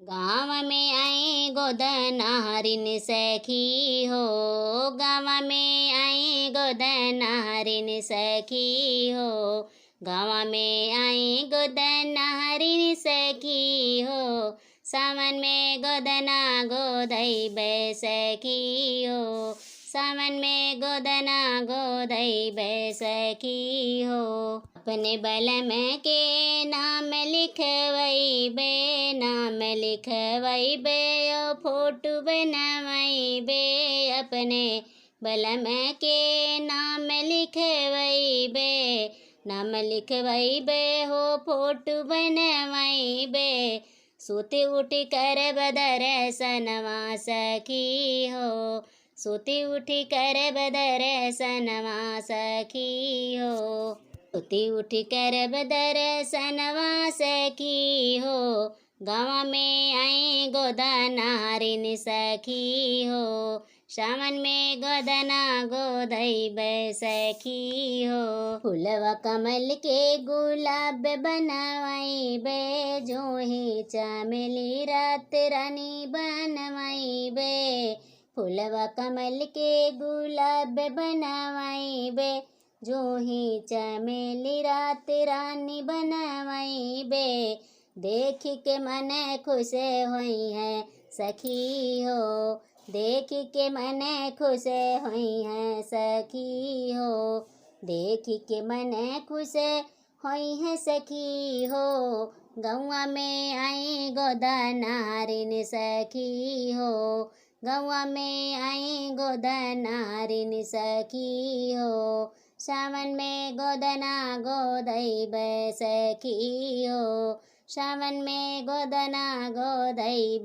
गाँव में आए गोदनारिन सखी हो, गाँव में आए गोदनारिन सखी हो, गाँव में आए गोदनारिन सखी हो, सावन में गोदना गोदई सखी हो, सावन में गोदना गोदई सखी हो। अपने बलम के नाम लिखवई बे, नाम लिखवई बे, ओ फोटो बनवई बे, अपने बलम के नाम लिखवई बे, नाम लिखवई बे हो, फोटो बनवई बे, सोते उठी कर बदर्शनवा सखी हो, सोती उठी कर बदर्शनवा सखी हो, सोती उठी कर बदर्शनवा सखी हो, गाँव में आए गोदनारिन सखी हो, सावन में गोदना गोदई सखी हो। फूलवा कमल के गुलाब बनवाई बे, जोही चमेली रात रानी बनवाई बे, फूलवा कमल के गुलाब बनवाई बे, जोही चमेली रात रानी बनवाई बे, देख के मन खुश हुई है सखी हो, देख के मन खुश हुई है सखी हो, देख के मन खुश हुई है सखी हो, गौआ में आई गोदनारिन सखी हो, गौआ में आई गोदनारिन सखी हो, सावन में गोदना गोदई सखी हो, सावन में गोदना गोदई